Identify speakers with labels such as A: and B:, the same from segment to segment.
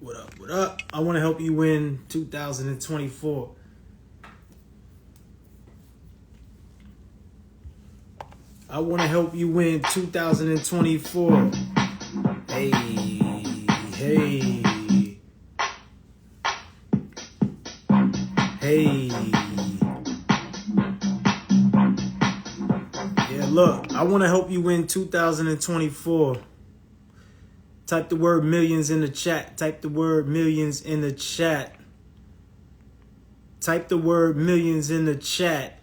A: What up? What up? I want to help you win 2024. I want to help you win 2024. Hey, hey, hey. Yeah, look, I want to help you win 2024. Type the word millions in the chat. Type the word millions in the chat. Type the word millions in the chat.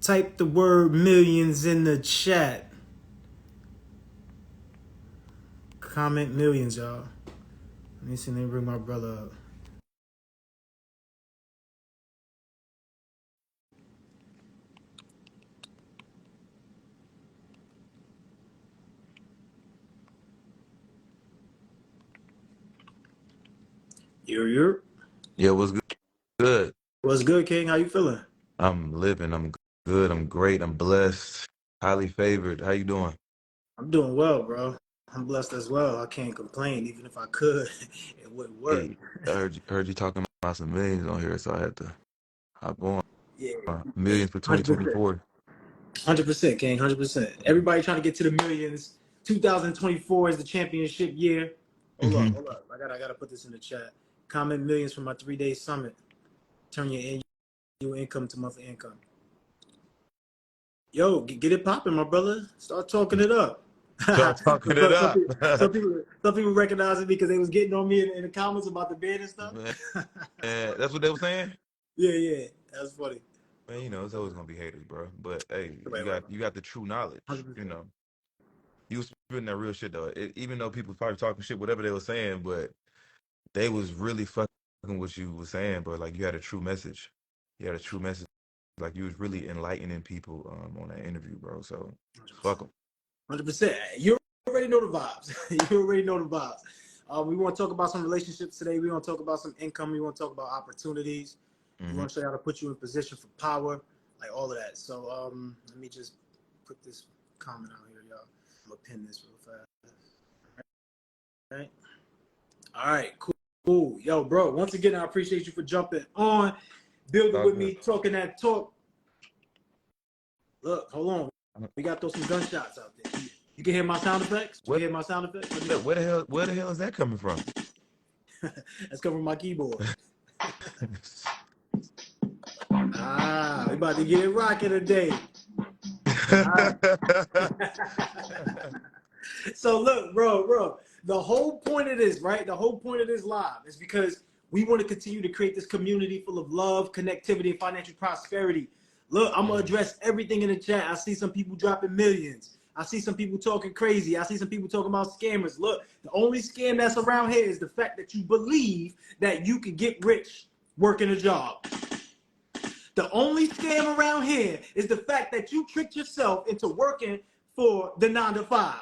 A: Type the word millions in the chat. Comment millions, y'all. Let me see. Let me bring my brother up. You're.
B: Yeah, what's good? Good.
A: What's good, King? How you feeling?
B: I'm living. I'm good. I'm great. I'm blessed. Highly favored. How you doing?
A: I'm doing well, bro. I'm blessed as well. I can't complain. Even if I could, it wouldn't work.
B: Hey, I heard you talking about some millions on here, so I had to hop on.
A: Yeah,
B: Millions for
A: 100%.
B: 2024.
A: 100%, King. 100%. Everybody trying to get to the millions. 2024 is the championship year. Hold up,
B: Mm-hmm.
A: hold up. I gotta put this in the chat. Comment millions for my 3-day summit. Turn your annual income to monthly income. Yo, get it popping, my brother. Start talking it up.
B: Start talking it
A: some,
B: up.
A: people, some people some people recognize it because they was getting on me in the comments about the bed and stuff.
B: Man, that's what they were saying.
A: Yeah, that's funny.
B: Man, it's always gonna be haters, bro. But hey,
A: Right.
B: you got the true knowledge.
A: 100%.
B: You was spitting that real shit though. Even though people probably talking shit, whatever they were saying, but they was really fucking what you were saying, bro. Like you had a true message. You had a true message. Like you was really enlightening people on that interview, bro. So fuck
A: 100%.
B: them.
A: 100%. You already know the vibes. You already know the vibes. We want to talk about some relationships today. We want to talk about some income. We want to talk about opportunities. We
B: Mm-hmm.
A: want to show you how to put you in position for power, like all of that. So let me just put this comment out here, y'all. I'm gonna pin this real fast. All right, cool. Yo, bro, once again, I appreciate you for jumping on, building
B: All
A: with
B: good.
A: me, talking that talk. Look, hold on. We got to throw some gunshots out there. You can hear my sound effects? You
B: What?
A: can hear my sound effects? Let me know.
B: Where the hell is that coming from?
A: That's coming from my keyboard. We about to get it rocking today. All right. So look, bro, the whole point of this, right? The whole point of this live is because we want to continue to create this community full of love, connectivity, and financial prosperity. Look, I'm going to address everything in the chat. I see some people dropping millions. I see some people talking crazy. I see some people talking about scammers. Look, the only scam that's around here is the fact that you believe that you can get rich working a job. The only scam around here is the fact that you tricked yourself into working for the 9 to 5.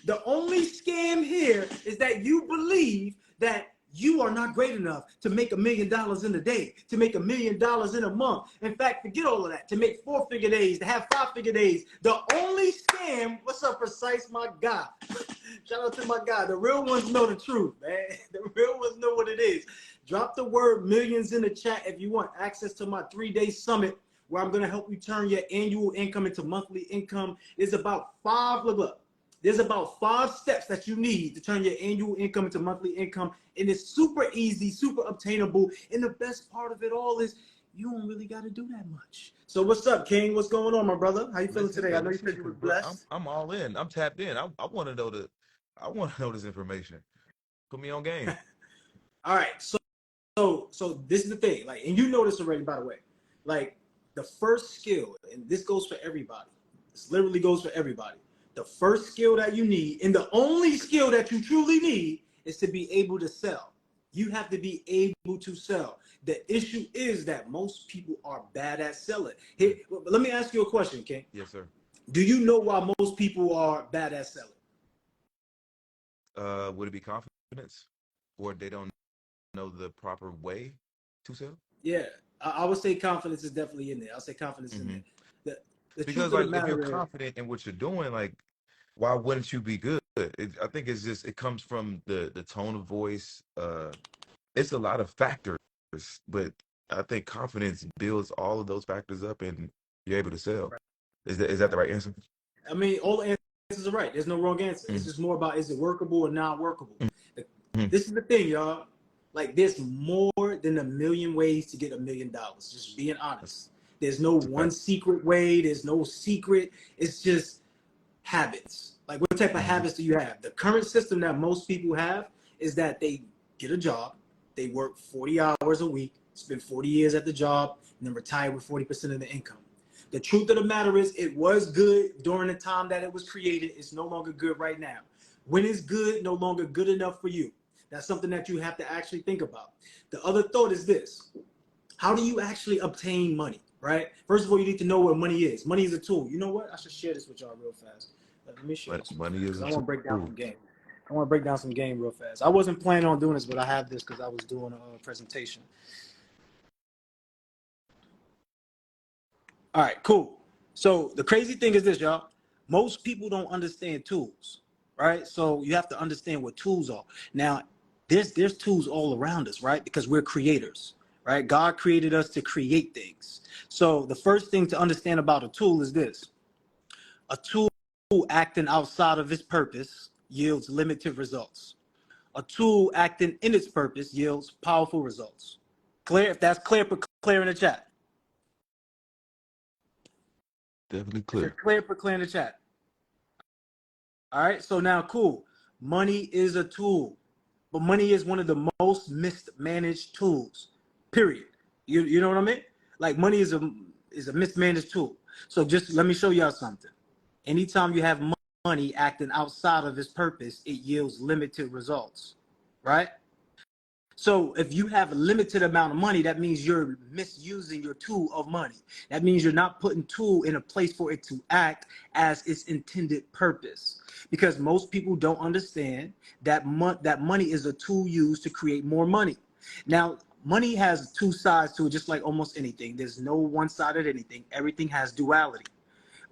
A: The only scam here is that you believe that you are not great enough to make $1 million in a day, to make $1 million in a month. In fact, forget all of that. To make 4-figure days, to have 5-figure days. The only scam, what's up, Precise, my guy? Shout out to my guy. The real ones know the truth, man. The real ones know what it is. Drop the word millions in the chat if you want access to my 3-day summit where I'm going to help you turn your annual income into monthly income. It's about there's about 5 steps that you need to turn your annual income into monthly income. And it's super easy, super obtainable. And the best part of it all is you don't really got to do that much. So what's up, King? What's going on, my brother? How you feeling today? I know you said you were
B: bro.
A: blessed.
B: I'm all in. I'm tapped in. I want to know I want to know this information. Put me on game.
A: All right. So this is the thing. Like, and you know this already, by the way. Like, the first skill, and this goes for everybody. This literally goes for everybody. The first skill that you need, and the only skill that you truly need, is to be able to sell. You have to be able to sell. The issue is that most people are bad at selling. Here, let me ask you a question, King.
B: Yes, sir.
A: Do you know why most people are bad at selling?
B: Would it be confidence, or they don't know the proper way to sell?
A: Yeah, I would say confidence is definitely in there. I'll say confidence in
B: Mm-hmm.
A: there. The truth
B: Because
A: of the
B: like if you're
A: matter is,
B: confident in what you're doing, like why wouldn't you be good? I think it's just it comes from the tone of voice. It's a lot of factors, but I think confidence builds all of those factors up, and you're able to sell.
A: Right.
B: Is that the right answer?
A: I mean, all the answers are right. There's no wrong answer. It's
B: Mm-hmm.
A: just more about, is it workable or not workable?
B: Mm-hmm.
A: This is the thing, y'all. Like, there's more than a million ways to get $1 million. Just being honest. There's no
B: That's a
A: one
B: fact.
A: secret way. There's no secret. It's just habits. Like, what type of
B: Mm-hmm.
A: habits do you have? The current system that most people have is that they get a job, they work 40 hours a week, spend 40 years at the job, and then retire with 40% of the income. The truth of the matter is, it was good during the time that it was created. It's no longer good right now. When it's good, no longer good enough for you. That's something that you have to actually think about. The other thought is this: how do you actually obtain money, right? First of all, you need to know what money is. Money is a tool. You know what? I should share this with y'all real fast. Let me share
B: But
A: this
B: money is
A: because
B: a
A: I want to break down
B: tool.
A: some game. I want to break down some game real fast. I wasn't planning on doing this, but I have this because I was doing a presentation. All right, cool. So the crazy thing is this, y'all. Most people don't understand tools, right? So you have to understand what tools are. Now, there's tools all around us, right? Because we're creators, right? God created us to create things. So the first thing to understand about a tool is this: a tool acting outside of its purpose yields limited results. A tool acting in its purpose yields powerful results. Clear? If that's clear, put clear in the chat.
B: Definitely
A: If it's
B: clear.
A: clear, put clear in the chat. All right, so now, cool. Money is a tool, but money is one of the most mismanaged tools. Period. You know what I mean? Like, money is a mismanaged tool. So just let me show y'all something. Anytime you have money acting outside of its purpose, it yields limited results, right? So if you have a limited amount of money, that means you're misusing your tool of money. That means you're not putting tool in a place for it to act as its intended purpose. Because most people don't understand that that money is a tool used to create more money. Now, money has two sides to it, just like almost anything. There's no one-sided anything. Everything has duality.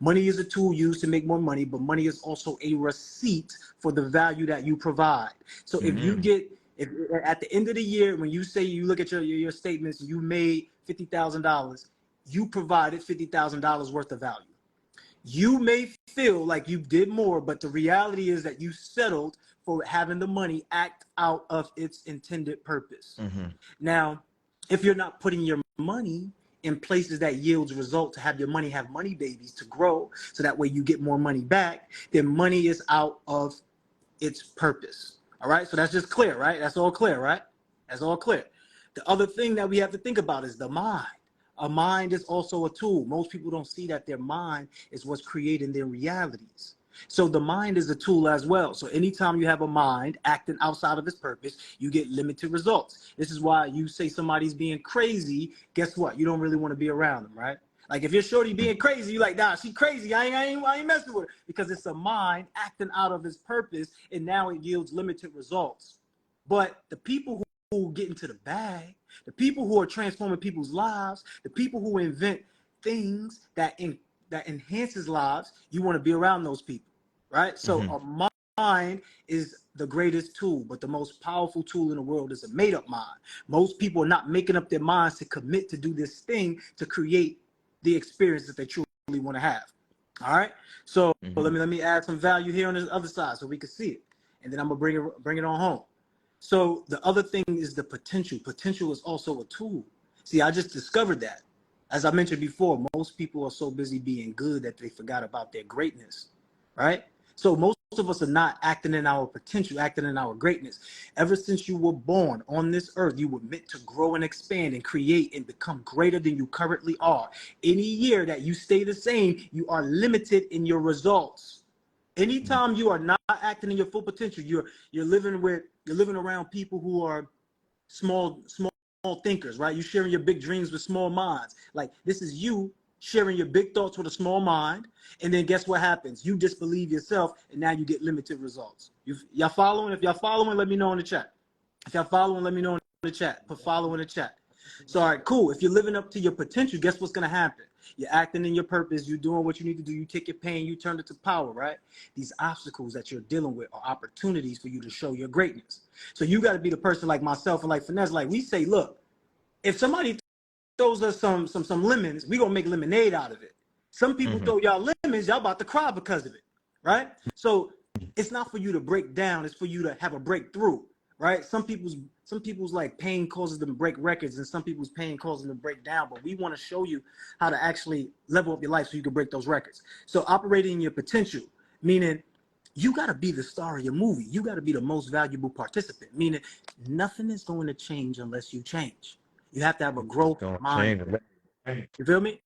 A: Money is a tool used to make more money, but money is also a receipt for the value that you provide. So if you
B: Mm-hmm.
A: get, if at the end of the year, when you say you look at your statements, you made $50,000, you provided $50,000 worth of value. You may feel like you did more, but the reality is that you settled for having the money act out of its intended purpose.
B: Mm-hmm.
A: Now, if you're not putting your money in places that yields result to have your money have money babies to grow, so that way you get more money back, then money is out of its purpose. All right, so that's just clear, right? That's all clear, right? That's all clear. The other thing that we have to think about is the mind. A mind is also a tool. Most people don't see that their mind is what's creating their realities. So the mind is a tool as well. So anytime you have a mind acting outside of its purpose, you get limited results. This is why you say somebody's being crazy. Guess what? You don't really want to be around them, right? Like, if your shorty being crazy, you like, nah, she crazy. I ain't messing with her, because it's a mind acting out of its purpose, and now it yields limited results. But the people who get into the bag, the people who are transforming people's lives, the people who invent things that enhances lives, you want to be around those people, right? So
B: Mm-hmm.
A: a mind is the greatest tool, but the most powerful tool in the world is a made-up mind. Most people are not making up their minds to commit to do this thing to create the experience that they truly want to have. All right. So
B: Mm-hmm.
A: let me add some value here on this other side so we can see it, and then I'm gonna bring it on home. So the other thing is the potential. Potential is also a tool. See, I just discovered that. As I mentioned before, most people are so busy being good that they forgot about their greatness, right? So most of us are not acting in our potential, acting in our greatness. Ever since you were born on this earth, you were meant to grow and expand and create and become greater than you currently are. Any year that you stay the same, you are limited in your results. Anytime you are not acting in your full potential, you're living around people who are small thinkers, right? You're sharing your big dreams with small minds. Like, this is you sharing your big thoughts with a small mind, and then guess what happens? You disbelieve yourself, and now you get limited results. Y'all following? If y'all following, let me know in the chat. If y'all following, let me know in the chat. Put follow in the chat. So, all right, cool. If you're living up to your potential, guess what's going to happen? You're acting in your purpose. You're doing what you need to do. You take your pain, you turn it to power, right? These obstacles that you're dealing with are opportunities for you to show your greatness. So you got to be the person like myself and like Finesse. Like we say, look, if somebody throws us some lemons, we gonna make lemonade out of it. Some people throw y'all lemons, y'all about to cry because of it, right? So it's not for you to break down, it's for you to have a breakthrough, right? Some people's like pain causes them to break records, and some people's pain causes them to break down. But we want to show you how to actually level up your life so you can break those records. So operating your potential, meaning you got to be the star of your movie. You got to be the most valuable participant, meaning nothing is going to change unless you change. You have to have a growth
B: Gonna
A: mind.
B: change.
A: You feel me?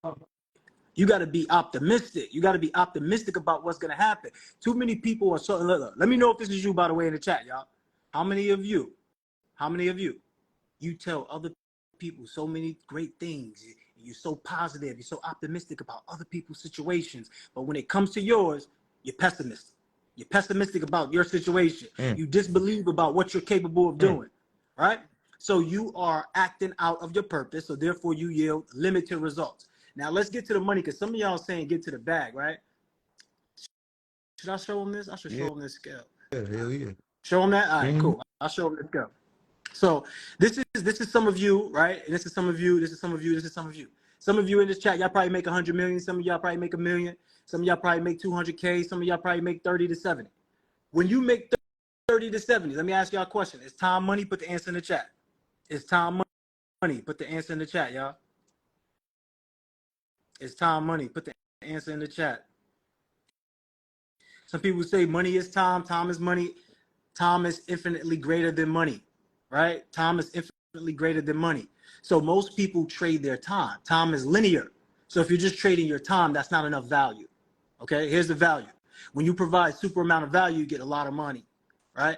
A: You got to be optimistic. You got to be optimistic about what's going to happen. Too many people are so. Let me know if this is you, by the way, in the chat, y'all. How many of you, you tell other people so many great things? You're so positive. You're so optimistic about other people's situations. But when it comes to yours, you're pessimistic. You're pessimistic about your situation. You disbelieve about what you're capable of doing, right? So you are acting out of your purpose. So therefore, you yield limited results. Now let's get to the money, because some of y'all saying get to the bag, right? Should I show them this? I should show them this scale.
B: Yeah, hell yeah.
A: Show them that? All right, cool. I'll show them this scale. So this is some of you, right? And this is some of you, this is some of you, this is some of you. Some of you in this chat, y'all probably make 100 million. Some of y'all probably make 1 million. Some of y'all probably make 200K. Some of y'all probably make 30 to 70. When you make 30 to 70, let me ask y'all a question. Is time money? Put the answer in the chat. Is time money? Put the answer in the chat, y'all. Is time money? Put the answer in the chat. Some people say money is time. Time is money. Time is infinitely greater than money, right? Time is infinitely greater than money. So most people trade their time. Time is linear. So if you're just trading your time, that's not enough value. Okay, here's the value. When you provide super amount of value, you get a lot of money, right?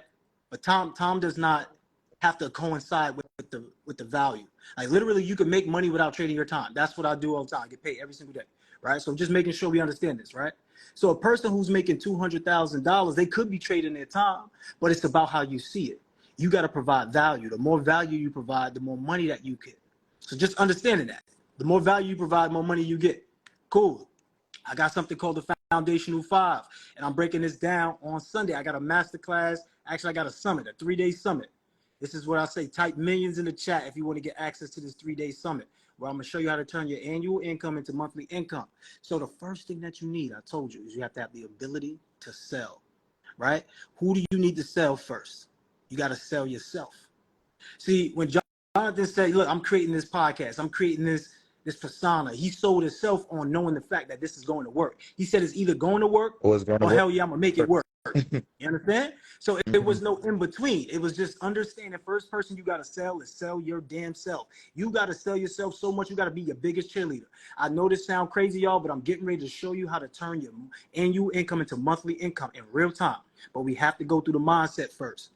A: But time does not have to coincide with the value. Like literally, you can make money without trading your time. That's what I do all the time. I get paid every single day, right? So just making sure we understand this, right? So a person who's making $200,000, they could be trading their time, but it's about how you see it. You got to provide value. The more value you provide, the more money that you get. So just understanding that. The more value you provide, the more money you get. Cool. I got something called the Foundational 5, and I'm breaking this down on Sunday. I got a masterclass. Actually, I got a summit, a 3-day summit. This is what I say. Type millions in the chat if you want to get access to this 3-day summit, where I'm going to show you how to turn your annual income into monthly income. So the first thing that you need, I told you, is you have to have the ability to sell, right? Who do you need to sell first? You got to sell yourself. See, when Jonathan said, look, I'm creating this podcast, I'm creating this persona, he sold himself on knowing the fact that this is going to work. He said it's either going to work
B: Oh, it's gonna
A: or
B: work.
A: hell yeah, I'm going to make it work. You understand? So it was no in between. It was just understanding first person you got to sell is sell your damn self. You got to sell yourself so much. You got to be your biggest cheerleader. I know this sounds crazy, y'all, but I'm getting ready to show you how to turn your annual income into monthly income in real time. But we have to go through the mindset first,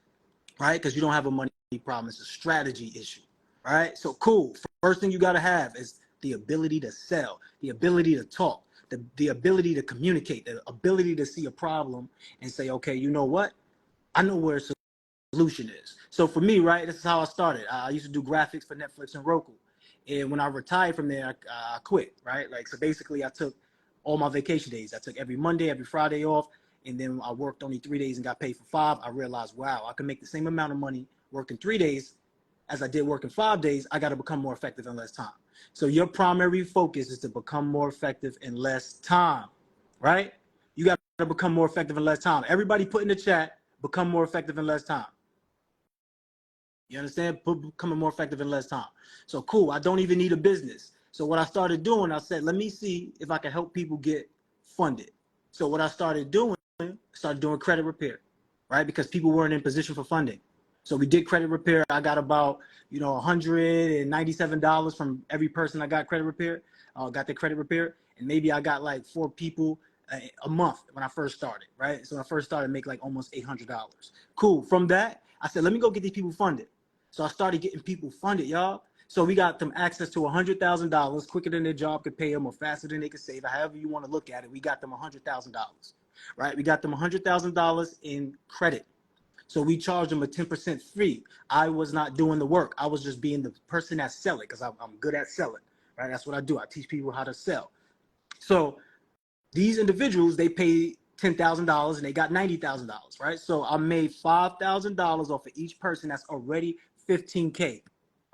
A: right? Because you don't have a money problem. It's a strategy issue, right? So cool. First thing you got to have is the ability to sell, the ability to talk, the ability to communicate, the ability to see a problem and say, okay, you know what? I know where a solution is. So for me, right, this is how I started. I used to do graphics for Netflix and Roku. And when I retired from there, I quit, right? Like, so basically I took all my vacation days. I took every Monday, every Friday off. And then I worked only 3 days and got paid for 5. I realized, wow, I can make the same amount of money working 3 days as I did working 5 days. I got to become more effective in less time. So your primary focus is to become more effective in less time, right? You got to become more effective in less time. Everybody put in the chat, become more effective in less time. You understand? Becoming more effective in less time. So cool. I don't even need a business. So what I started doing, I said, let me see if I can help people get funded. So what I started doing credit repair, right? Because people weren't in position for funding. So we did credit repair. I got about, $197 from every person I got credit repair. Got the credit repair. And maybe I got like 4 people a month when I first started, right? So when I first started, make like almost $800. Cool. From that, I said, let me go get these people funded. So I started getting people funded, y'all. So we got them access to $100,000 quicker than their job could pay them or faster than they could save. However you want to look at it, we got them $100,000, right? We got them $100,000 in credit. So we charged them a 10% fee. I was not doing the work. I was just being the person that sell it because I'm good at selling, right? That's what I do. I teach people how to sell. So these individuals, they paid $10,000 and they got $90,000, right? So I made $5,000 off of each person. That's already 15K.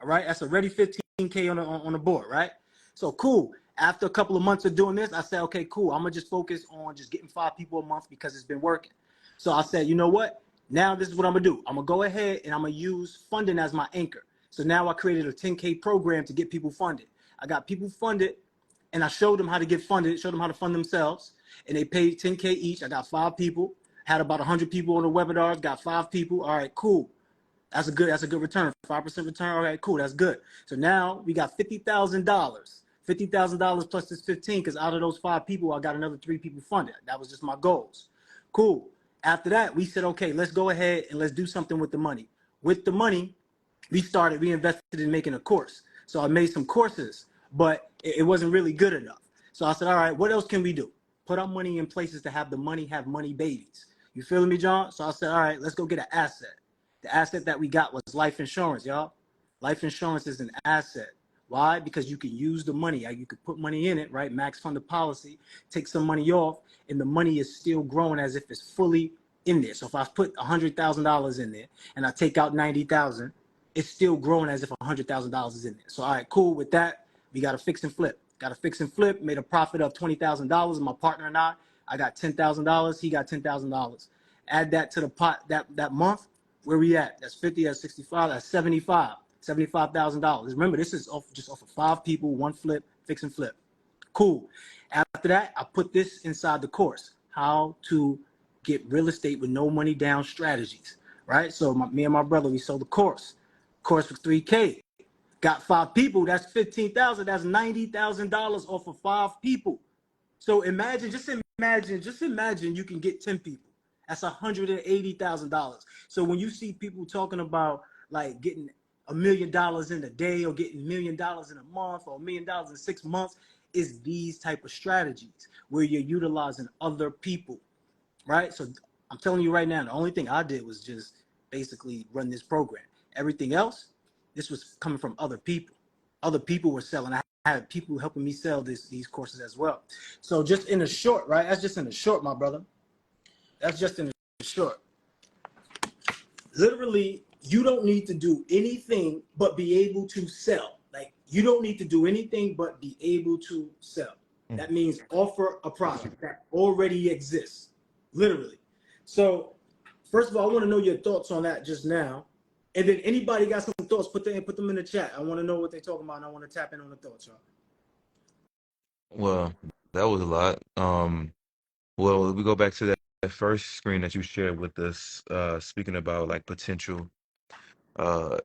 A: All right, that's already 15K on the board, right? So cool. After a couple of months of doing this, I said, okay, cool. I'm gonna just focus on just getting 5 people a month because it's been working. So I said, you know what? Now this is what I'm gonna do. I'm gonna go ahead and I'm gonna use funding as my anchor. So now I created a 10K program to get people funded. I got people funded and I showed them how to get funded, showed them how to fund themselves, and they paid 10K each. I got 5 people, had about 100 people on the webinars, got 5 people. All right, cool. That's a good return. 5% return. All right, cool. That's good. So now we got $50,000. $50,000 plus this 15, because out of those 5 people, I got another 3 people funded. That was just my goals. Cool. After that, we said, okay, let's go ahead and let's do something with the money. With the money, we invested in making a course. So I made some courses, but it wasn't really good enough. So I said, all right, what else can we do? Put our money in places to have money babies. You feeling me, John? So I said, all right, let's go get an asset. The asset that we got was life insurance, y'all. Life insurance is an asset. Why? Because you can use the money. You could put money in it, right? Max fund the policy, take some money off, and the money is still growing as if it's fully in there. So if I put $100,000 in there and I take out 90,000, it's still growing as if $100,000 is in there. So all right, cool. With that, we got to fix and flip. Got to fix and flip. Made a profit of $20,000. My partner and I got $10,000. He got $10,000. Add that to the pot that month. Where we at? That's 50. That's 65. That's 75. $75,000. Remember, this is just off of 5 people, one flip, fix and flip. Cool. After that, I put this inside the course: how to get real estate with no money down strategies. Right. So me and my brother, we sold the course. Course for 3K. Got 5 people. That's 15,000. That's $90,000 off of 5 people. So just imagine you can get 10 people. That's $180,000. So when you see people talking about like getting $1 million in a day or getting $1 million in a month or $1 million in 6 months, is these type of strategies where you're utilizing other people, right? So I'm telling you right now, the only thing I did was just basically run this program. Everything else, this was coming from other people. Other people were selling. I had people helping me sell these courses as well. So just in a short, right? That's just in a short, my brother. That's just in a short. Literally, you don't need to do anything but be able to sell. Like, you don't need to do anything but be able to sell. That means offer a product that already exists, literally. So first of all, I want to know your thoughts on that just now. And then anybody got some thoughts, put them in the chat. I want to know what they're talking about, and I want to tap in on the thoughts, y'all.
B: Well, that was a lot. Well, we go back to that first screen that you shared with us, speaking about like potential. Uh,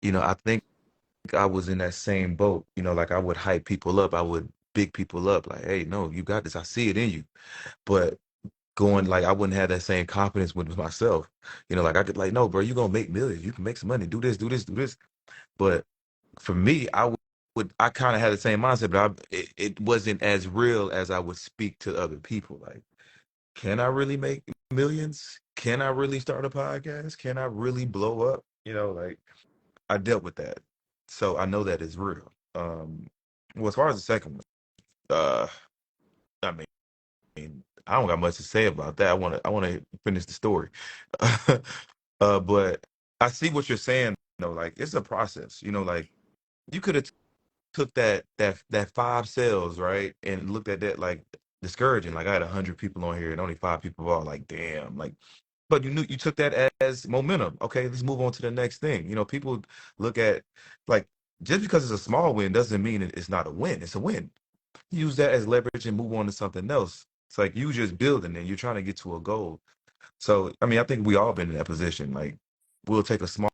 B: I think I was in that same boat. Like I would hype people up, I would big people up, like, hey, no, you got this. I see it in you. But going like I wouldn't have that same confidence with myself. Like I could like, no, bro, you gonna make millions. You can make some money. Do this, do this, do this. But for me, I kind of had the same mindset, but it wasn't as real as I would speak to other people. Like, can I really make millions? Can I really start a podcast? Can I really blow up? Like I dealt with that. So I know that is real. Well, as far as the second one, uh, I mean, I don't got much to say about that. I want to finish the story. But I see what you're saying, like it's a process, like you could have took that 5 sales, right, and looked at that like discouraging. Like I had 100 people on here and only 5 people are like, damn, like, but you took that as momentum. Okay, let's move on to the next thing. People look at like just because it's a small win doesn't mean it's not a win. It's a win. Use that as leverage and move on to something else. It's like you just building and you're trying to get to a goal. So I mean, I think we all been in that position. Like we'll take a small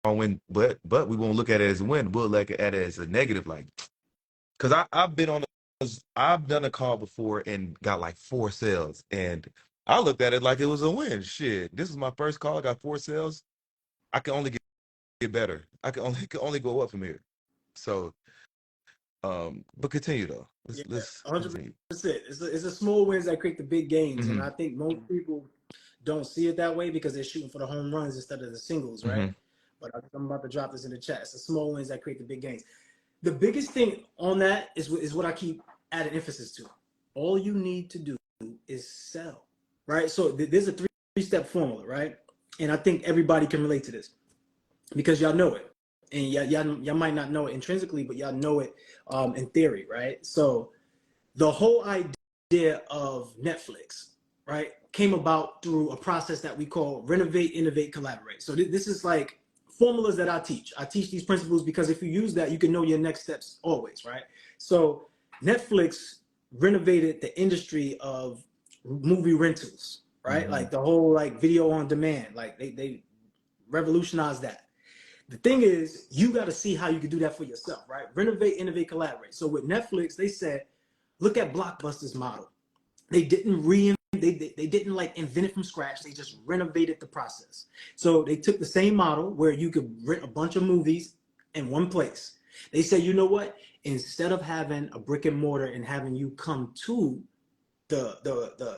B: win, but we won't look at it as a win. We'll look at it as a negative, like because I've been on I've done a call before and got like 4 sales, and I looked at it like it was a win. Shit, this is my first call. I got 4 sales. I can only get better. I can only go up from here. So But continue though.
A: Yeah,
B: Let's
A: 100%.
B: continue.
A: It's the small wins that create the big gains, and
B: Mm-hmm.
A: I think most people don't see it that way because they're shooting for the home runs instead of the singles, right?
B: Mm-hmm.
A: But I'm about to drop this in the chat. It's the small wins that create the big gains. The biggest thing on that is what I keep adding emphasis to. All you need to do is sell, right? So there's a three-step formula, right? And I think everybody can relate to this because y'all know it, and y'all might not know it intrinsically, but y'all know it in theory, right? So the whole idea of Netflix, right, came about through a process that we call renovate, innovate, collaborate. So this is like formulas that I teach. I teach these principles because if you use that, you can know your next steps always, right? So Netflix renovated the industry of movie rentals, right?
B: Mm-hmm.
A: Like the whole like video on demand, like they revolutionized that. The thing is, you got to see how you can do that for yourself, right? Renovate, innovate, collaborate. So with Netflix, they said, look at Blockbuster's model. They didn't they didn't like invent it from scratch. They just renovated the process. So they took the same model where you could rent a bunch of movies in one place. They said, you know what? Instead of having a brick and mortar and having you come to the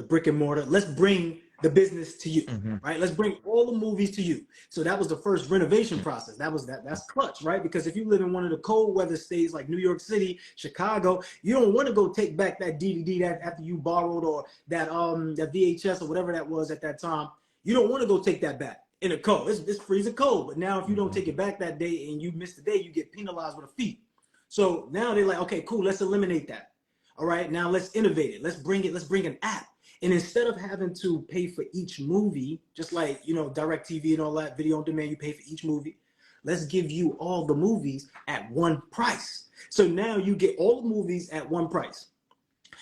A: brick and mortar, let's bring the business to you,
B: Mm-hmm.
A: right? Let's bring all the movies to you. So that was the first renovation process. That's clutch, right? Because if you live in one of the cold weather states like New York City, Chicago, you don't want to go take back that DVD that after you borrowed, or that VHS or whatever that was at that time. You don't want to go take that back in the cold. It's freezing cold. But now if you don't take it back that day and you miss the day, you get penalized with a fee. So now they're like, okay, cool, let's eliminate that. All right, now let's innovate it. Let's bring an app. And instead of having to pay for each movie, just like, DirecTV and all that, video on demand, you pay for each movie. Let's give you all the movies at one price. So now you get all the movies at one price.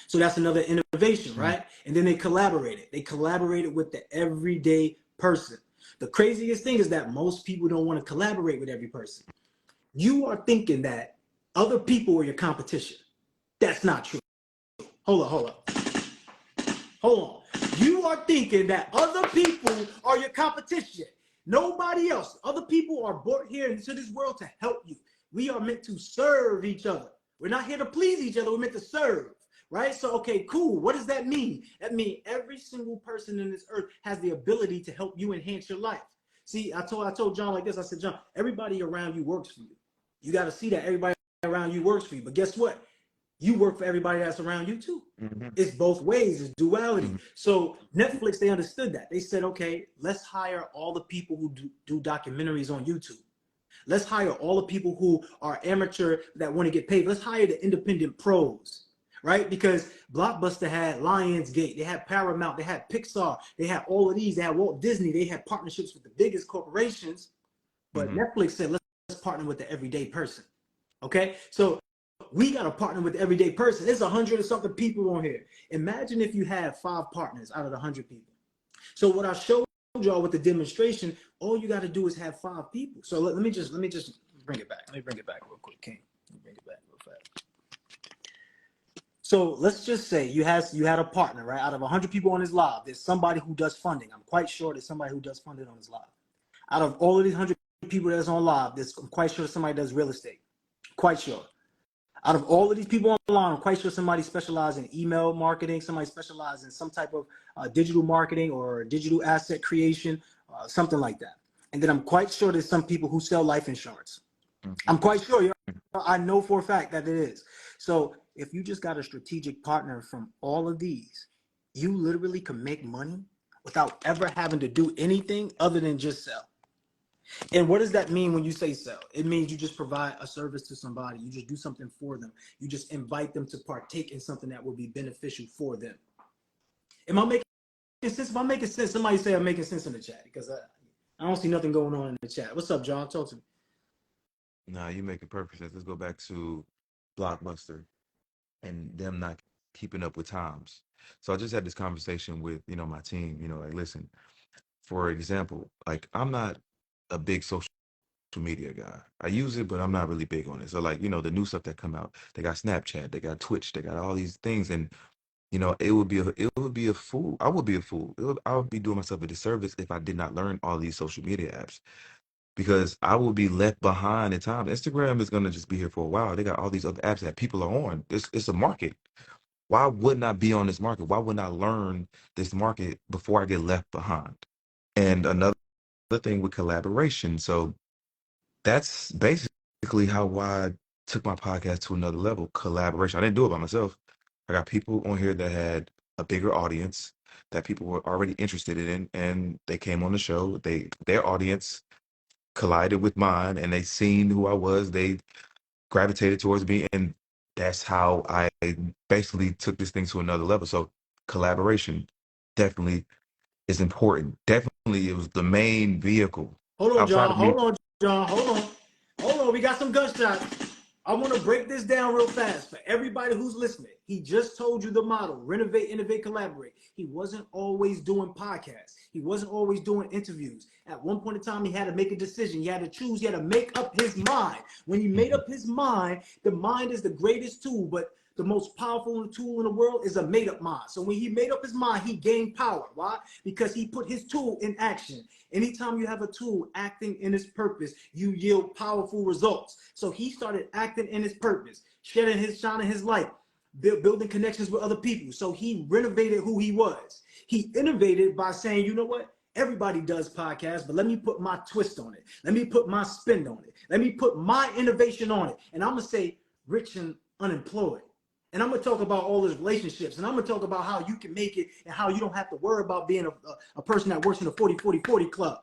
A: So that's another innovation, right? And then they collaborated. They collaborated with the everyday person. The craziest thing is that most people don't want to collaborate with every person. You are thinking that other people are your competition. That's not true. Hold on. You are thinking that other people are your competition. Nobody else. Other people are brought here into this world to help you. We are meant to serve each other. We're not here to please each other. We're meant to serve, right? So, okay, cool. What does that mean? That means every single person in this earth has the ability to help you enhance your life. See, I told John like this. I said, John, everybody around you works for you. You got to see that everybody around you works for you. But guess what? You work for everybody that's around you too.
B: Mm-hmm.
A: It's both ways. It's duality.
B: Mm-hmm.
A: So Netflix, they understood that. They said, okay, let's hire all the people who do documentaries on YouTube. Let's hire all the people who are amateur that want to get paid. Let's hire the independent pros, right? Because Blockbuster had Lionsgate, they had Paramount, they had Pixar, they had all of these, they had Walt Disney, they had partnerships with the biggest corporations. But
B: Mm-hmm.
A: Netflix said, let's partner with the everyday person. Okay, so we got to partner with the everyday person. There's 100 and something people on here. Imagine if you had 5 partners out of the 100 people. So what I showed y'all with the demonstration, all you got to do is have 5 people. So let me just bring it back. Let me bring it back real quick, King. Let me bring it back real fast. So let's just say you had a partner, right? Out of 100 people on his live, there's somebody who does funding. I'm quite sure there's somebody who does funding on his live. Out of all of these 100 people that's on live, I'm quite sure somebody does real estate. Quite sure. Out of all of these people online, I'm quite sure somebody specializes in email marketing, somebody specializes in some type of digital marketing or digital asset creation, something like that. And then I'm quite sure there's some people who sell life insurance.
B: Mm-hmm.
A: I'm quite sure. I know for a fact that it is. So if you just got a strategic partner from all of these, you literally can make money without ever having to do anything other than just sell. And what does that mean when you say sell? It means you just provide a service to somebody. You just do something for them. You just invite them to partake in something that will be beneficial for them. Am I making sense? If I'm making sense, somebody say I'm making sense in the chat because I don't see nothing going on in the chat. What's up, John? Talk to me.
B: Nah, you make perfect sense. Let's go back to Blockbuster and them not keeping up with times. So I just had this conversation with, my team, like, listen, for example, like I'm not a big social media guy. I use it, but I'm not really big on it. So like, the new stuff that come out, they got Snapchat, they got Twitch, they got all these things. And, it would be a fool. I would be a fool. I would be doing myself a disservice if I did not learn all these social media apps. because I will be left behind at times. Instagram is gonna just be here for a while. They got all these other apps that people are on. It's a market. Why wouldn't I be on this market? Why wouldn't I learn this market before I get left behind? And another thing with collaboration. So that's basically how I took my podcast to another level. Collaboration. I didn't do it by myself. I got people on here that had a bigger audience that people were already interested in, and they came on the show. Their audience collided with mine, and they seen who I was. They gravitated towards me, and that's how I basically took this thing to another level. So collaboration definitely is important. Definitely, it was the main vehicle
A: Hold on,
B: outside
A: John.
B: of me.
A: Hold on, John. Hold on. Hold on. We got some gunshots. I want to break this down real fast for everybody who's listening. He just told you the model: renovate, innovate, collaborate. He wasn't always doing podcasts. He wasn't always doing interviews. At one point in time, he had to make a decision. He had to choose. He had to make up his mind. When he made up his mind, the mind is the greatest tool, but the most powerful tool in the world is a made-up mind. So when he made up his mind, he gained power. Why? Because he put his tool in action. Anytime you have a tool acting in its purpose, you yield powerful results. So he started acting in his purpose, shining his light, building connections with other people. So he renovated who he was. He innovated by saying, you know what? Everybody does podcasts, but let me put my twist on it. Let me put my spin on it. Let me put my innovation on it. And I'm going to say rich and unemployed. And I'm going to talk about all his relationships. And I'm going to talk about how you can make it and how you don't have to worry about being a person that works in the 40-40-40 club.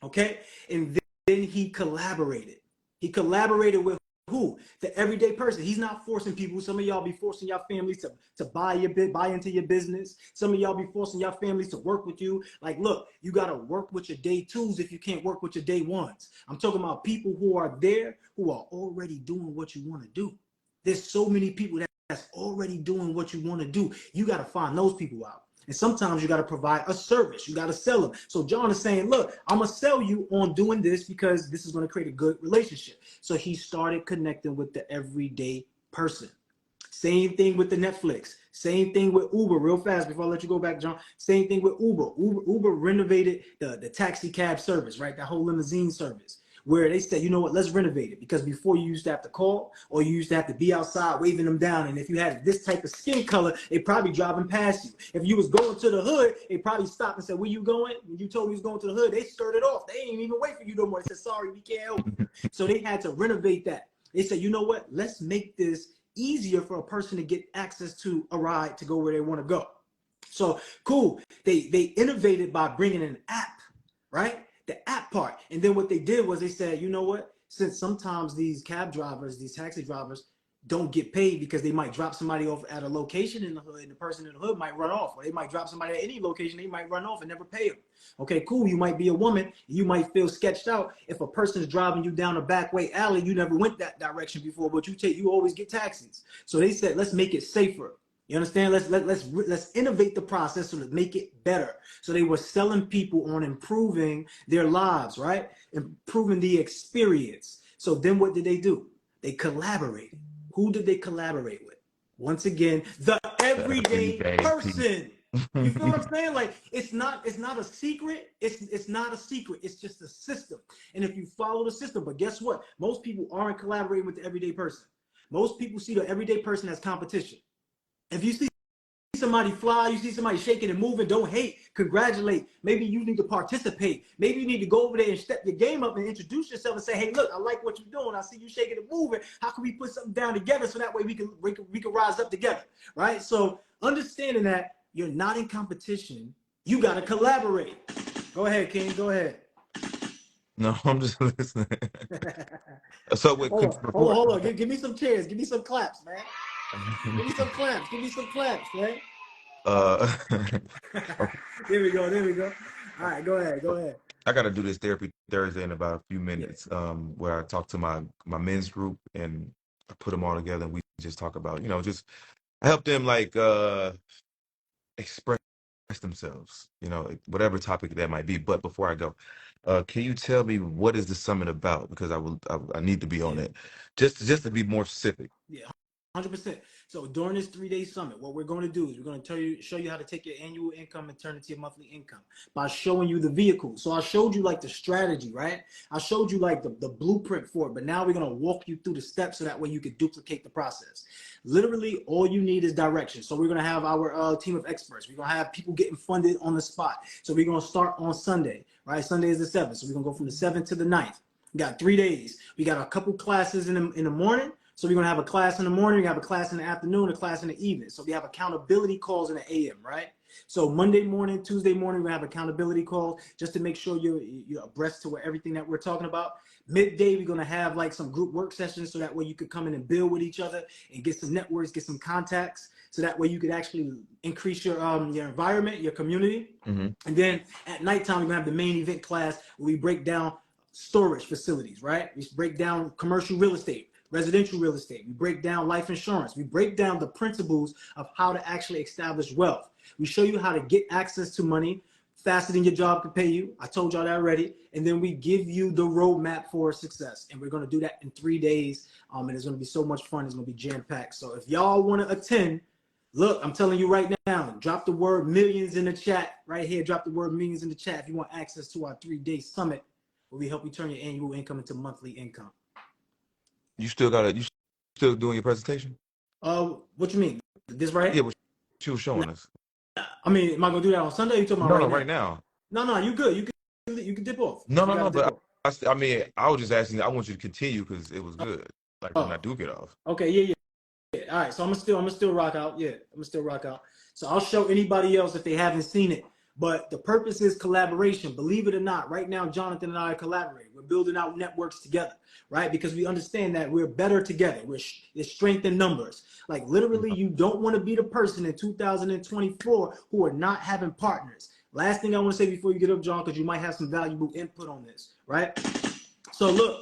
A: Okay? And then he collaborated. He collaborated with who? The everyday person. He's not forcing people. Some of y'all be forcing your families to buy into your business. Some of y'all be forcing your families to work with you. Like, look, you got to work with your day twos if you can't work with your day ones. I'm talking about people who are there, who are already doing what you want to do. There's so many people that's already doing what you want to do. You got to find those people out. And sometimes you got to provide a service. You got to sell them. So John is saying, look, I'm going to sell you on doing this because this is going to create a good relationship. So he started connecting with the everyday person. Same thing with the Netflix. Same thing with Uber. Real fast before I let you go back, John. Same thing with Uber. Uber renovated the taxi cab service, right? That whole limousine service, where they said, you know what, let's renovate it. Because before you used to have to call, or you used to have to be outside waving them down. And if you had this type of skin color, they probably driving past you. If you was going to the hood, they probably stopped and said, where you going? When you told me you was going to the hood, they skirted off. They ain't even wait for you no more. They said, sorry, we can't help you. So they had to renovate that. They said, you know what, let's make this easier for a person to get access to a ride to go where they want to go. So cool. They innovated by bringing an app, right? The app part. And then what they did was they said, you know what? Since sometimes these cab drivers, these taxi drivers don't get paid because they might drop somebody off at a location in the hood and the person in the hood might run off, or they might drop somebody at any location, they might run off and never pay them. Okay, cool. You might be a woman. You might feel sketched out if a person is driving you down a back way alley. You never went that direction before, but you always get taxis. So they said, let's make it safer. You understand? Let's innovate the process to make it better. So they were selling people on improving their lives, right? Improving the experience. So then what did they do? They collaborated. Who did they collaborate with? Once again, the everyday
B: Everyday
A: person. You feel what
B: people.
A: I'm saying? Like it's not a secret. It's not a secret. It's just a system. And if you follow the system, but guess what? Most people aren't collaborating with the everyday person. Most people see the everyday person as competition. If you see somebody fly, you see somebody shaking and moving, don't hate, congratulate. Maybe you need to participate. Maybe you need to go over there and step your game up and introduce yourself and say, hey, look, I like what you're doing. I see you shaking and moving. How can we put something down together so that way we can rise up together, right? So understanding that you're not in competition, you got to collaborate. Go ahead, King. Go ahead.
B: No, I'm just listening. So with before,
A: Hold on. Give me some cheers. Give me some claps, man. Give me some claps. Give me some claps, man.
B: uh, okay,
A: There we go. There we go. All right, go ahead. Go ahead.
B: I got to do this therapy Thursday in about a few
A: Yeah.
B: minutes. Where I talk to my men's group and I put them all together and we just talk about, just help them like express themselves, whatever topic that might be. But before I go, can you tell me what is the summit about? Because I need to be on
A: Yeah.
B: it, just to be more specific.
A: Yeah. 100%. So during this 3-day summit, what we're going to do is we're going to show you how to take your annual income and turn it to your monthly income by showing you the vehicle. So I showed you like the strategy, right? I showed you like the blueprint for it, but now we're going to walk you through the steps so that way you can duplicate the process. Literally, all you need is direction. So we're going to have our team of experts. We're going to have people getting funded on the spot. So we're going to start on Sunday, right? Sunday is the 7th. So we're going to go from the 7th to the 9th. We got 3 days. We got a couple classes in the morning. So we're going to have a class in the morning, we have a class in the afternoon, a class in the evening. So we have accountability calls in the AM, right? So Monday morning, Tuesday morning, we have accountability calls just to make sure you're abreast to everything that we're talking about. Midday, we're going to have like some group work sessions so that way you could come in and build with each other and get some networks, get some contacts. So that way you could actually increase your environment, your community.
B: Mm-hmm.
A: And then at nighttime, we're going to have the main event class where we break down storage facilities, right? We break down commercial real estate, residential real estate. We break down life insurance. We break down the principles of how to actually establish wealth. We show you how to get access to money faster than your job can pay you. I told y'all that already. And then we give you the roadmap for success. And we're going to do that in 3 days. And it's going to be so much fun. It's going to be jam-packed. So if y'all want to attend, look, I'm telling you right now, drop the word millions in the chat right here. Drop the word millions in the chat if you want access to our 3-day summit where we help you turn your annual income into monthly income.
B: You still doing your presentation?
A: What you mean? This right here?
B: Yeah, what you were showing us.
A: I mean, am I gonna do that on Sunday? Or you talking about
B: Right now.
A: No, you good. You can dip off.
B: No. But I mean, I was just asking. I want you to continue because it was good. Like when I do get off.
A: Okay, yeah. All right, so I'm gonna still rock out. Yeah, I'm gonna still rock out. So I'll show anybody else if they haven't seen it. But the purpose is collaboration. Believe it or not, right now, Jonathan and I are collaborating. We're building out networks together, right? Because we understand that we're better together. There's strength in numbers. Like literally, you don't want to be the person in 2024 who are not having partners. Last thing I want to say before you get up, John, because you might have some valuable input on this, right? So look,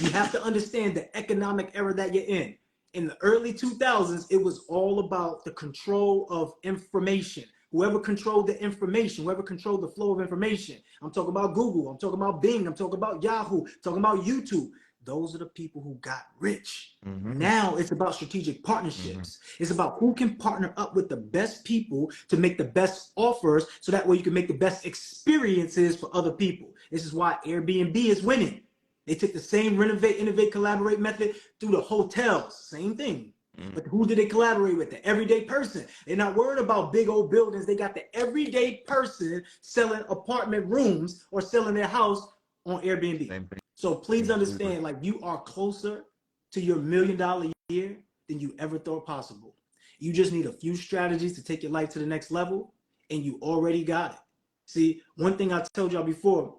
A: you have to understand the economic era that you're in. In the early 2000s, it was all about the control of information. Whoever controlled the information, whoever controlled the flow of information. I'm talking about Google, I'm talking about Bing, I'm talking about Yahoo, I'm talking about YouTube. Those are the people who got rich. Mm-hmm. Now it's about strategic partnerships. Mm-hmm. It's about who can partner up with the best people to make the best offers so that way you can make the best experiences for other people. This is why Airbnb is winning. They took the same renovate, innovate, collaborate method through the hotels. Same thing. But who did they collaborate with? The everyday person. They're not worried about big old buildings. They got the everyday person selling apartment rooms or selling their house on Airbnb. So please understand, like you are closer to your $1 million a year than you ever thought possible. You just need a few strategies to take your life to the next level, and you already got it. See, one thing I told y'all before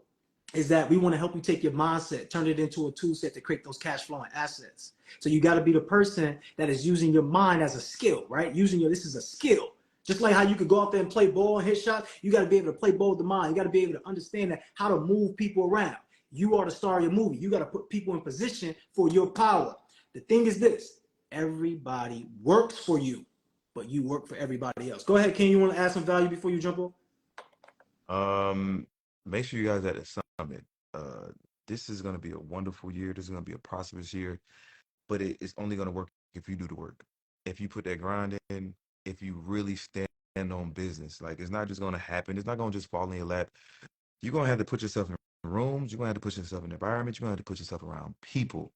A: is that we want to help you take your mindset, turn it into a tool set to create those cash flowing assets. So you got to be the person that is using your mind as a skill, right? This is a skill. Just like how you could go out there and play ball and hit shots, you got to be able to play ball with the mind. You got to be able to understand that how to move people around. You are the star of your movie. You got to put people in position for your power. The thing is this, everybody works for you, but you work for everybody else. Go ahead, Ken, you want to add some value before you jump on?
B: Make sure you guys at the summit. This is going to be a wonderful year. This is going to be a prosperous year, but it's only going to work if you do the work. If you put that grind in, if you really stand on business, like it's not just going to happen. It's not going to just fall in your lap. You're going to have to put yourself in rooms. You're going to have to put yourself in environments. You're going to have to put yourself around people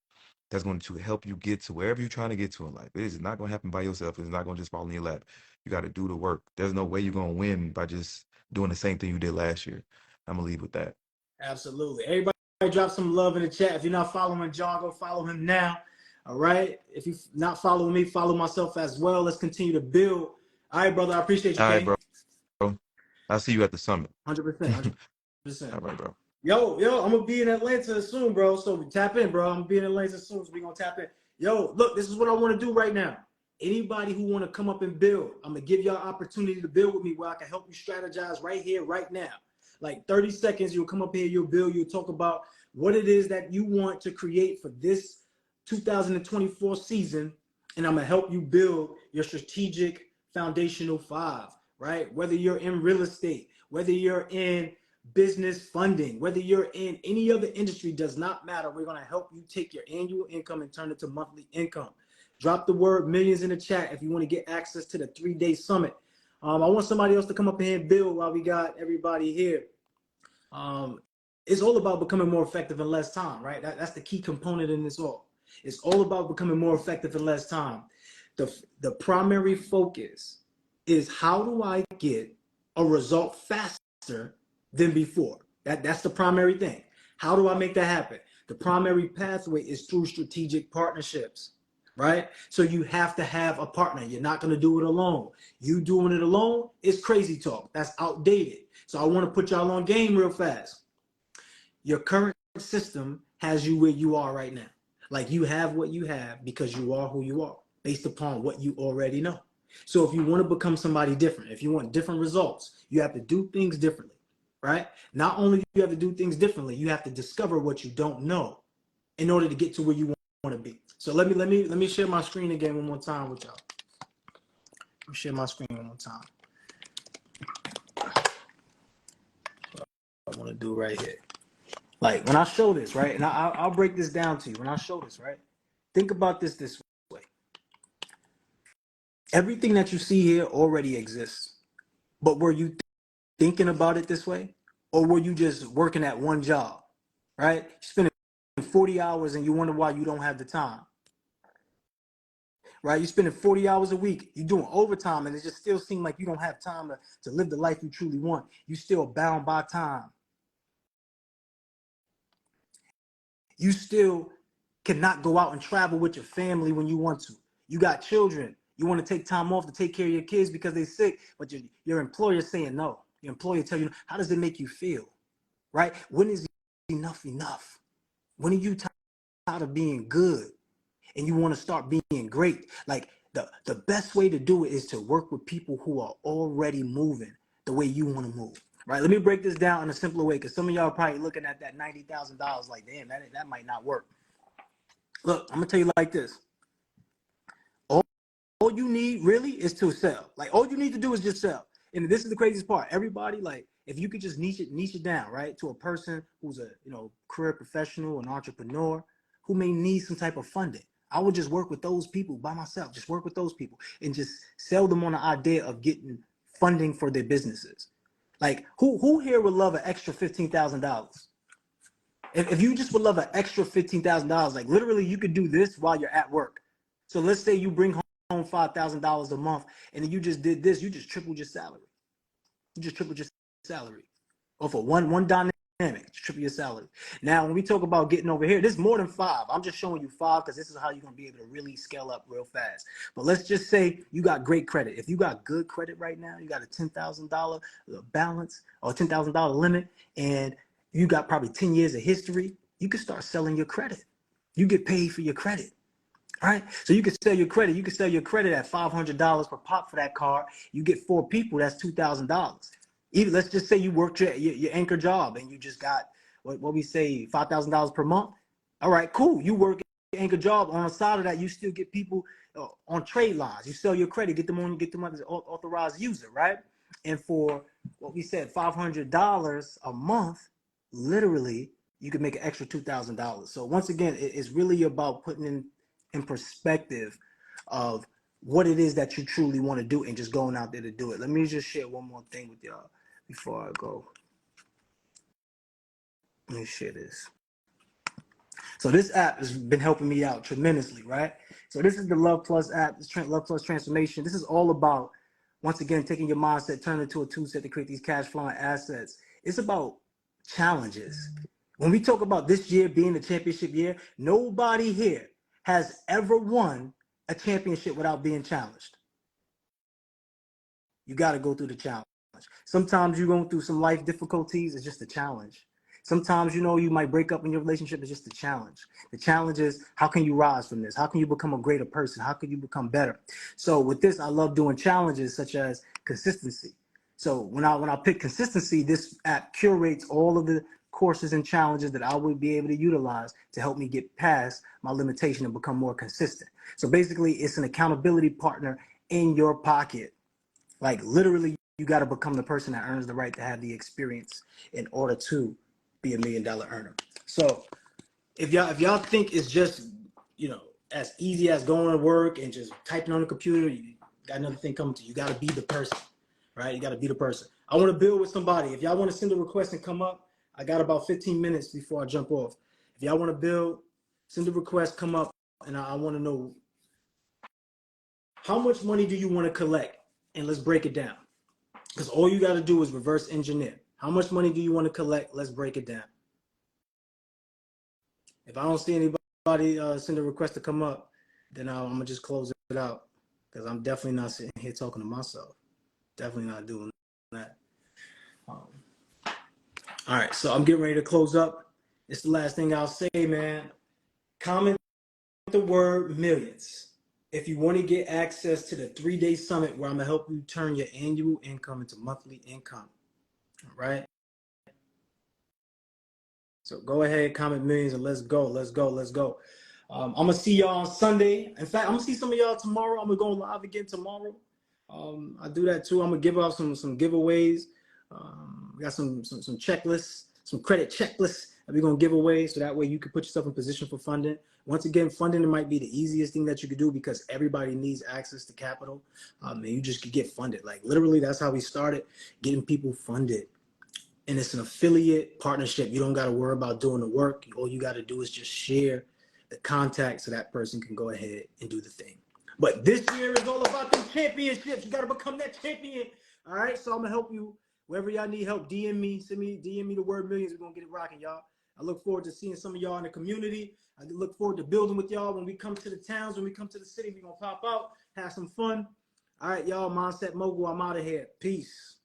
B: that's going to help you get to wherever you're trying to get to in life. It is not going to happen by yourself. It's not going to just fall in your lap. You got to do the work. There's no way you're going to win by just doing the same thing you did last year. I'm going to leave with that.
A: Absolutely. Everybody drop some love in the chat. If you're not following John, go follow him now. All right. If you're not following me, follow myself as well. Let's continue to build. All right, brother. I appreciate you.
B: All right, bro. I'll see you at the summit.
A: 100%. 100%.
B: All right, bro.
A: Yo, I'm going to be in Atlanta soon, bro. So tap in, bro. I'm going to be in Atlanta soon. So we're going to tap in. Yo, look, this is what I want to do right now. Anybody who want to come up and build, I'm going to give y'all opportunity to build with me where I can help you strategize right here, right now. Like 30 seconds, you'll come up here, you'll build, you'll talk about what it is that you want to create for this 2024 season. And I'm going to help you build your strategic foundational 5, right? Whether you're in real estate, whether you're in business funding, whether you're in any other industry, does not matter. We're going to help you take your annual income and turn it to monthly income. Drop the word millions in the chat if you want to get access to the 3-day summit. I want somebody else to come up here and build while we got everybody here. It's all about becoming more effective in less time, right? That's the key component in this all. It's all about becoming more effective in less time. The primary focus is how do I get a result faster than before? That's the primary thing. How do I make that happen? The primary pathway is through strategic partnerships, right? So you have to have a partner. You're not going to do it alone. You doing it alone is crazy talk. That's outdated. So I want to put y'all on game real fast. Your current system has you where you are right now. Like you have what you have because you are who you are based upon what you already know. So if you want to become somebody different, if you want different results, you have to do things differently, right? Not only do you have to do things differently, you have to discover what you don't know in order to get to where you want to be. So let me share my screen again one more time with y'all. Let me share my screen one more time. What I want to do right here. Like when I show this, right, and I'll break this down to you. When I show this, right, think about this way. Everything that you see here already exists, but were you thinking about it this way, or were you just working at one job, right? You spending 40 hours and you wonder why you don't have the time, right? You're spending 40 hours a week, you're doing overtime, and it just still seems like you don't have time to live the life you truly want. You still bound by time. You still cannot go out and travel with your family when you want to. You got children. You want to take time off to take care of your kids because they're sick, but your employer is saying no. Your employer tell you, how does it make you feel, right? When is enough enough? When are you tired of being good and you want to start being great? Like the best way to do it is to work with people who are already moving the way you want to move. Right, let me break this down in a simpler way because some of y'all are probably looking at that $90,000 like, damn, that might not work. Look, I'm gonna tell you like this. All you need really is to sell. Like all you need to do is just sell. And this is the craziest part. Everybody, like, if you could just niche it down, right, to a person who's a career professional, an entrepreneur who may need some type of funding. I would just work with those people by myself. Just work with those people and just sell them on the idea of getting funding for their businesses. Like who here would love an extra $15,000? If you just would love an extra $15,000, like literally you could do this while you're at work. So let's say you bring home $5,000 a month and then you just did this, you just tripled your salary. You just tripled your salary. Or for one dynamic, triple your salary. Now, when we talk about getting over here, this is more than 5. I'm just showing you 5 because this is how you're going to be able to really scale up real fast. But let's just say you got great credit. If you got good credit right now, you got a $10,000 balance or a $10,000 limit, and you got probably 10 years of history, you can start selling your credit. You get paid for your credit. All right, so you can sell your credit. You can sell your credit at $500 per pop for that card. You get 4 people, that's $2,000. Even let's just say you worked your anchor job and you just got what we say $5,000 per month. All right, cool. You work your anchor job. On the side of that, you still get people on trade lines. You sell your credit, get them as an authorized user, right? And for what we said, $500 a month, literally, you can make an extra $2,000. So once again, it's really about putting in perspective of what it is that you truly want to do and just going out there to do it. Let me just share one more thing with y'all before I go. Let me share this. So this app has been helping me out tremendously, right? So this is the Love Plus app, this Love Plus transformation. This is all about, once again, taking your mindset, turn it into a tool set to create these cash flowing assets. It's about challenges. When we talk about this year being the championship year, nobody here has ever won a championship without being challenged. You got to go through the challenge. Sometimes you're going through some life difficulties. It's just a challenge. Sometimes, you might break up in your relationship. It's just a challenge. The challenge is, how can you rise from this? How can you become a greater person? How can you become better? So with this, I love doing challenges such as consistency. So when I pick consistency, this app curates all of the courses and challenges that I would be able to utilize to help me get past my limitation and become more consistent. So basically, it's an accountability partner in your pocket. Like literally, you got to become the person that earns the right to have the experience in order to be $1 million earner. So if y'all think it's just as easy as going to work and just typing on the computer. You got another thing coming to you. You got to be the person, right? You got to be the person. I want to build with somebody. If y'all want to send a request and come up, I got about 15 minutes before I jump off. If y'all want to build, send a request, come up, and I want to know how much money do you want to collect, and let's break it down. Because all you got to do is reverse engineer. How much money do you want to collect? Let's break it down. If I don't see anybody send a request to come up, then I'm going to just close it out. Because I'm definitely not sitting here talking to myself. Definitely not doing that. All right, so I'm getting ready to close up. It's the last thing I'll say, man. Comment the word millions if you want to get access to the 3-day summit where I'm going to help you turn your annual income into monthly income. All right? So go ahead, comment millions, and let's go, let's go, let's go. I'm going to see y'all on Sunday. In fact, I'm going to see some of y'all tomorrow. I'm going to go live again tomorrow. I do that too. I'm going to give out some giveaways. We got some checklists, some credit checklists that we're going to give away, so that way you can put yourself in position for funding. Once again, funding it might be the easiest thing that you could do because everybody needs access to capital, and you just could get funded. Like literally, that's how we started, getting people funded. And it's an affiliate partnership. You don't got to worry about doing the work. All you got to do is just share the contact so that person can go ahead and do the thing. But this year is all about them championships. You got to become that champion. All right. So I'm going to help you wherever y'all need help. DM me, DM me the word millions. We're going to get it rocking, y'all. I look forward to seeing some of y'all in the community. I look forward to building with y'all when we come to the towns, when we come to the city. We're going to pop out, have some fun. All right, y'all. Mindset Mogul. I'm out of here. Peace.